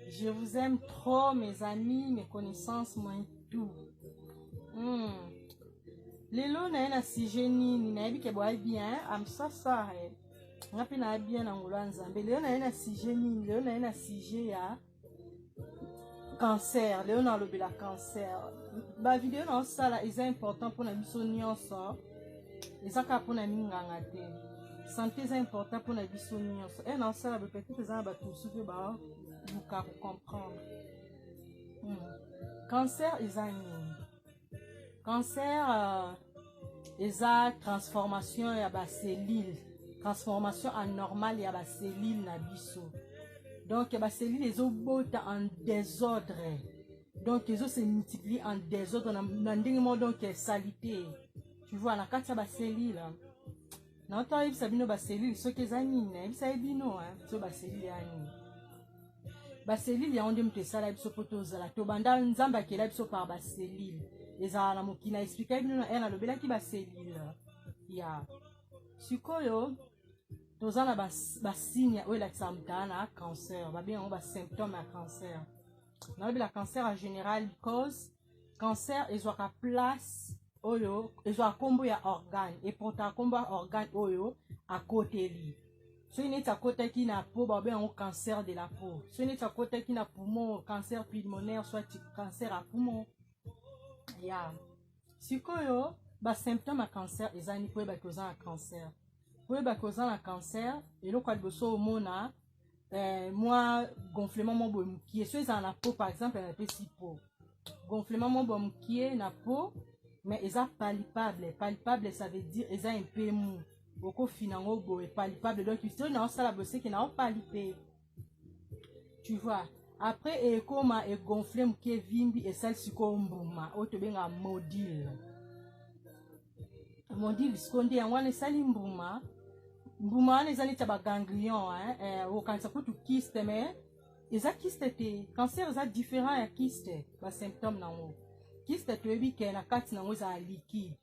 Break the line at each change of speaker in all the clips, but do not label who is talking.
Je vous aime trop, mes amis, mes connaissances, moi tout. Lelo na ena sujet nini na yebi ke boy bien am sasa he. Ngapi na bien na ngolo nzambe. Lelo na ena sujet nini, lelo na ena sujet ya cancer, lelo na lobi la cancer. Ba vidéo na sala is important pour na biso nyonso. Ezaka pour na minganga te. Santé est important pour na biso nyonso. Et na sala be petit ça ba tout soupe ba vous comprendre. Cancer is a cancer eza transformation ya ba cellule, transformation anormale ya ba cellule na biso. Donc ba cellule ezobota en désordre. Donc ezo se multiplie en désordre na ndenge mo donc salité. Tu vois na kati ya ba cellule. Na to yebisa bino ba cellule soki eza nini, yebisa bino so ba cellule ya nini. Ba cellule ya onde mte sala biso poto zala to banda nzamba ke la biso par ba cellule. Eza na mokina expliquer bino na ena lobela ki ba cellule ya sikoyo tozana ba signe oyo la tsamtana cancer ba bien ba symptômes ya cancer na lobela cancer en général cause cancer ezwaka place oyo ezwa kombo ya organe et pourtant kombo ya organe oyo à côté li so il est à côté qui na peau ba bien un cancer de la peau so il est à côté qui na poumon cancer pulmonaire soit cancer à poumon. Yeah. Sikoyo, ba symptômes à cancer, ezani po ba kozana cancer. Po ba kozana cancer, et lo kwa liboso mona moi gonflement mon bon qui est so ezana peau par exemple na pesi peau. Gonflement mon bon qui est na peau, mais eza palpable. Palpable ça veut dire eza un peu mou. Oko finango bo est palpable donc il faut na sala bosse qui na palpé. Tu vois. Après et comme et gonflé mke vimbi et celle siko mbuma oto benga modile skonde yangwane sali mbuma wana ezali taba ganglion o kanisa kutu kyste mais eza kyste te cancer eza différent ya kyste ba symptômes nango kyste to ebi ke na kati nango eza liquide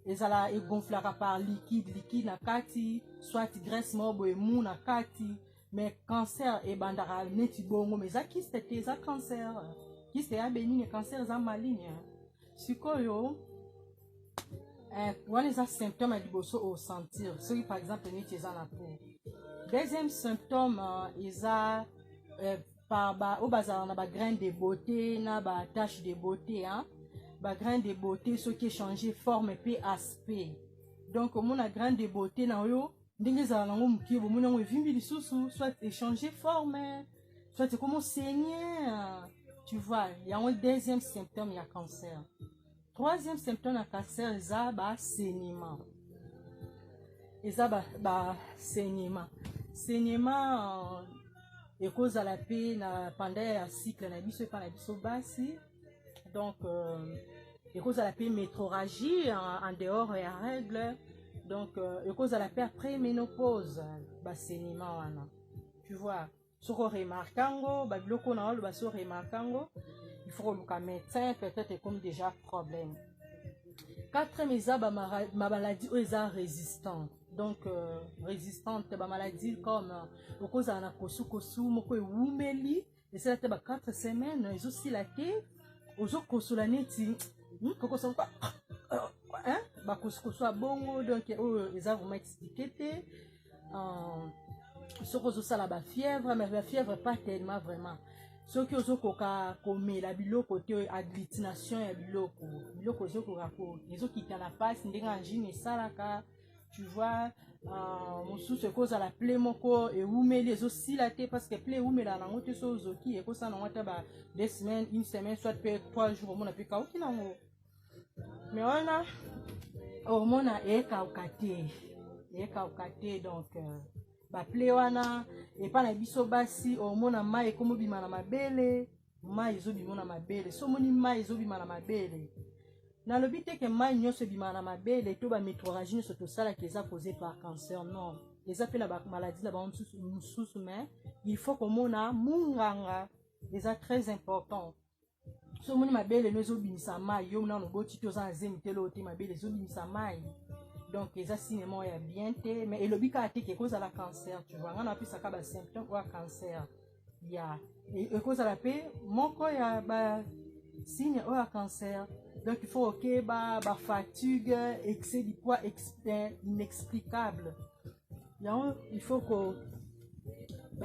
ezala e gonflaka par liquide na kati soit graisse mobo e mou na kati. Mais cancer et bandara neti bongo mais ça kyste te ça cancer kyste ya bénigne cancer za maligne sikoyo wana eza symptôme ya liboso au sentir soki par exemple neti eza na peau. Deuxième symptôme eza par ba o bazala na ba grain de beauté na ba tache de beauté ba grain de beauté soki changer forme pe aspect donc mon a grain de beauté na yo ndenge za nango mukie bo mona ngo evimbi lisusu soit échanger forme soit comment saigner tu vois il y a un deuxième symptôme il y a cancer. Troisième symptôme à cancer eza ba saignement eza ba saignement et cause à la paix na pendant un cycle na biso pa na biso basi donc et cause à la paix métrorragie en dehors et en règle. Donc, cause à la paix après ménopause, basseniment wana. Tu vois, soko remarkango, babiloko na olo baso remarkango, il faut que le médecin peut-être comme déjà problème. Quatrième eza ba maladie eza résistante. Donc résistante ba maladie comme cause à na kosu moko ewumeli, et c'est là ba 4 semaines, ils aussi la té, ozo kosola neti, koko son quoi bakosukosu bongo donc ils ont vraiment expliqué ce que ça la fièvre mais la fièvre pas tellement vraiment ce que ozo koka komela biloko te agglutination ya biloko ozo koka ko ezo kita na passe ndenge angine salaka tu vois mosusu cause à la plaie moko et umeli ezo sila te parce que plaie umela nango te so ozoki e ko sa nango ta ba 2 semaines une semaine soit peut 3 jours mon apika oki nango. Mais on a hormone ekaukate donc ba plewana et pas na biso basi hormone mai komo bima na mabele mai ezobima na mabele so moni mai ezobima na mabele na lobite ke mai nyonso bima na mabele to ba métrorragie nyonso to sala qui est causé par cancer non les appelle la maladie la ba mususu mais il faut que mona munganga c'est très important. So moni mabele no ezobimisa mai yo na loboti to za nzemi te lote mabele ezobimisa mai donc eza signe moko ya bien te mais elobi kaka te ke ekozala cancer tu vois nga na pesaka basymptôme oyo ya cancer ya ekozala mpe moko ya basigne oyo ya cancer. Donc il faut okeba bafatigue excès du poids inexplicable yango il faut ko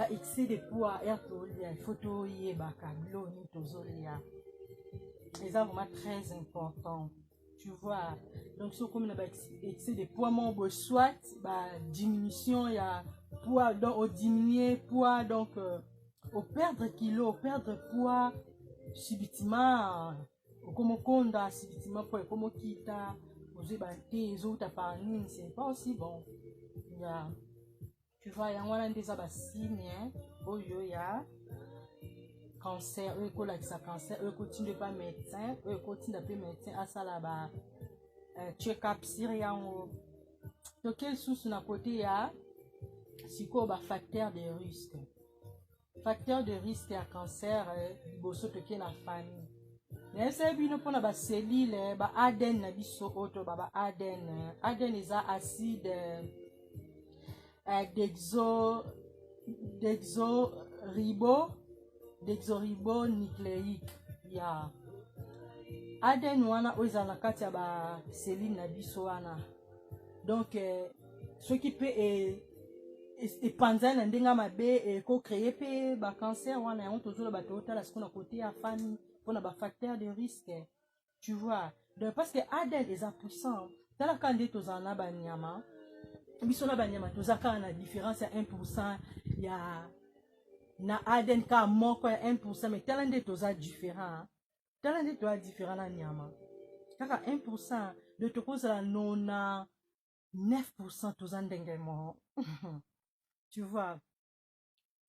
excès de poids ya tolia il faut toyebaka biloko nini tozolia eza vraiment très important tu vois. Donc so comme na excès de poids mon bo soit diminution ya poids donc au diminuer poids donc au perdre kilo perdre poids subitement comme konda subitement poids comme kita ozoba te ezouta par nini c'est pas aussi bon ya tu vois yango wana nde eza basigne oyo ya cancer oyo ekolakisa cancer oyo ekotinda pa médecin oyo ekotinda mpe médecin asala ba check-up sur yango. toke lisusu na kote ya sikoyo bafacteur de risque. Facteur de risque ya cancer liboso toke na famille nayebisa bino mpona baselile ba ADN na biso oyo to ba ADN. ADN eza acide deoxyribonucléique ya ADN wana oyo ezala na kati ya baselile na biso wana donc soki mpe epanzani na ndenge mabe ekocreye mpe bacancer wana yango tozola bato otala siko na kote ya famille mpona bafacteur de risque tu vois. Donc parce que ADN eza puissant talaka nde tozala na banyama biso na banyama toza kaka na différence ya 1% ya na ADN kaka moko ya 1% mais tala nde toza différent tala nde toza différent na nyama kaka 1% de tokozala 99% toza ndenge moko tu vois.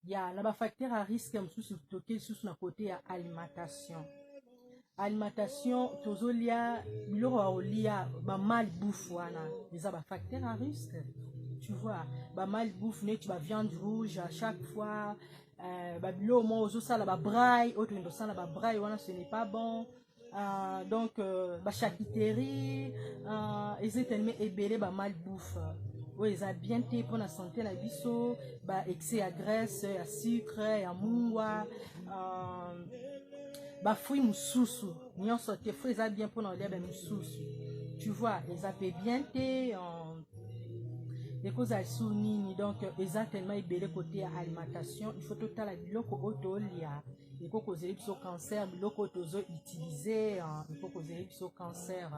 Ya na bafacteur à risque mosusu toke lisusu na kote ya alimentation. Alimentation tozolia biloko ya kolia bamalbouffe wana eza bafacteur à risque tu vois. Bamalbouffe neti baviande rouge à chaque fois babiloko moko ozosala babraille oyo tokende osala babraille wana ce n'est pas bon donc bachakiterie eza etelemi ebele bamalbouffe oyo eza bien te mpona santé na biso excès ya graisse ya sucre ya mungwa bafruit mosusu nyonso te fruit eza bien mpona kolia bamisusu tu vois eza mpe bien te ekozala su nini donc eza tellement ebele kote ya alimentation il faut totala biloko oyo tolia eko kozeli biso cancer biloko oyo tozoutilize eko kozeli biso cancer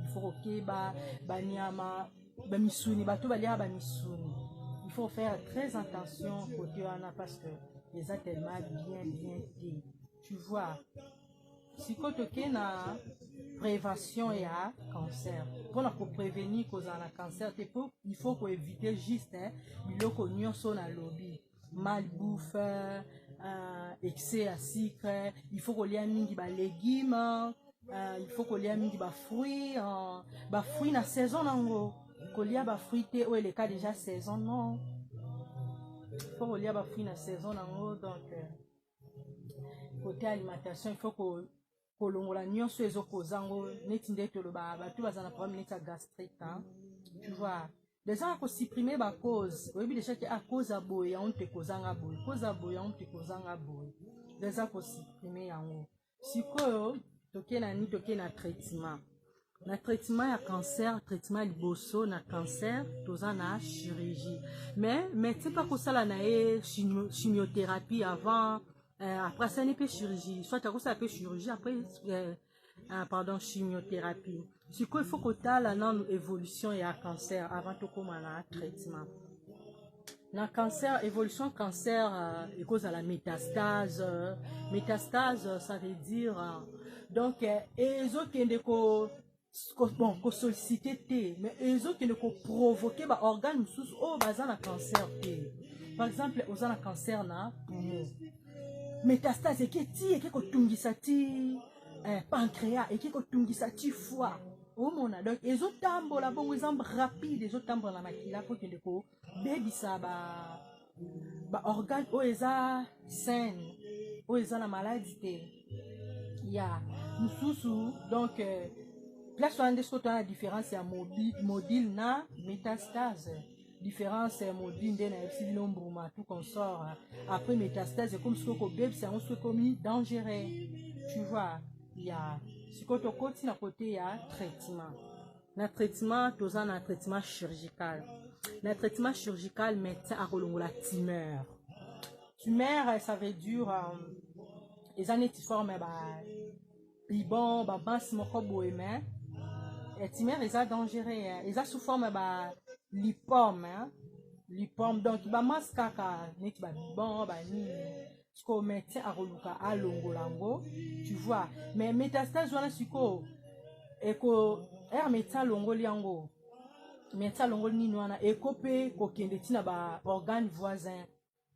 il faut kokeba banyama bamisuni bato baliaka bamisuni il faut faire très attention kote wana parce que eza tellement bien te tu vois. sikoyo toke na prévention ya cancer mpona koprévenir kozala na cancer te po il faut koéviter juste biloko nyonso na lobi malbouffe excès ya sucre il faut kolia mingi balégume il faut kolia mingi bafruit na saison nango kolia bafruit te oyo eleka déjà saison non il faut kolia bafruit na saison nango donc côté alimentation il faut kolongola nyonso ezokozango neti nde toloba bato baza na problème neti ya gastrite tu vois déjà kosupprime bacause oyebi déjà ke cause ya boye yango te kozanga boye cause ya boye yango te kozanga boye déjà kosupprime yango. Sikoyo toke na nini toke na traitement ya cancer traitement liboso na cancer toza na chirurgie mais médecin pa kosala na ye chimiothérapie avant après ça n'est pas chirurgie soit à cause de la chirurgie après chimiothérapie sikoyo il faut kotala nanu évolution ya cancer avant tokoma na traitement na cancer évolution cancer ekozala métastase ça veut dire donc ezokende kosollicite te mais ezokende koprovoke baorgane mosusu oyo baza na cancer te. Par exemple oza na cancer na poumon métastase eke kotungisa ti pancréas eke kotungisa ti foie omona donc ezotambola bongo eza rapide ezotambola na makila po kende kobebisa baorgane oyo eza saine oyo eza na maladie te ya mosusu donc place wana nde soki tozala na différence ya module na métastase. Différence module nde nayebisi bino mbuma tout consort après métastase ekomi soki kobebisa yango soki ekomi dangereux, tu vois. Ya sikoyo tokoti na côté ya traitement. Na traitement toza na traitement chirurgical. Na traitement chirurgical médecin akolongola tumeur. Tumeur ça veut dire eza neti forme ba ribon ba masse moko boye mais tumeur eza dangereux, eza sous forme ba lipome, lipome donc ba masse kaka neti ba ribon ba nini siko médecin akoluka alongolango, tu vois. Mais métastase wana siko eko médecin alongoli yango, médecin alongoli nini wana eko pe kokende tina ba organe voisin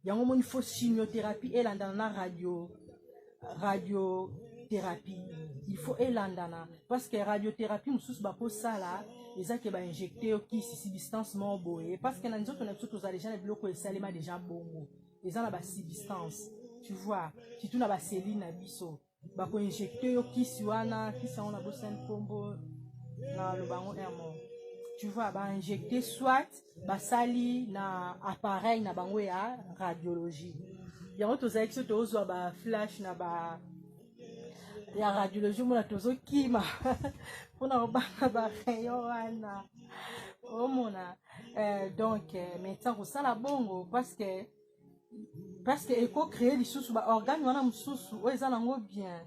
yango moni faut chimiothérapie elandana na radiothérapie, il faut elandana parce que radiothérapie mosusu bakosala ezaki bainjecte yo kisi substance moko boye parce que na nzoto na biso tozala déjà na biloko esalema déjà bongo eza na basubstance, tu vois, surtout na baselile na biso bakoinjecte yo kisi wana kisi yango na bosani nkombo na lobango hermo, tu vois, bainjecte soit basali na appareil na bango ya radiologie yango tozalaki so tozwa baflash na ba ya radiologie mona tozokima mpona kobanga barayon wana omona. Donc médecin kosala bongo parce que eko créer lisusu baorgane wana mosusu oyo eza nango bien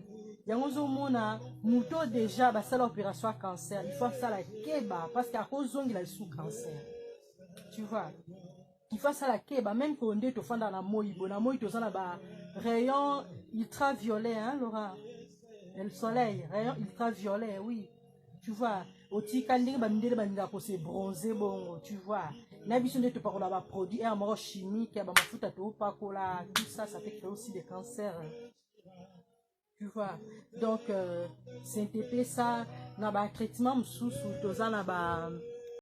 yango ozomona moto déjà basala opération ya cancer il faut asala keba parce que akozongela lisusu cancer, tu vois. Il faut asala keba même ko nde tofanda na moyibo toza na ba rayon ultraviolet, hein Laura, le soleil, rayon ultraviolet, oui, tu vois. Otika ndenge bandele bandinga ko se bronzer bongo, tu vois. Na biso nde topakola ba produit moko chimique ba mafuta to pakola, tout ça ça peut créer aussi des cancers, tu vois. Donc CNTP ça na ba traitement mosusu toza na ba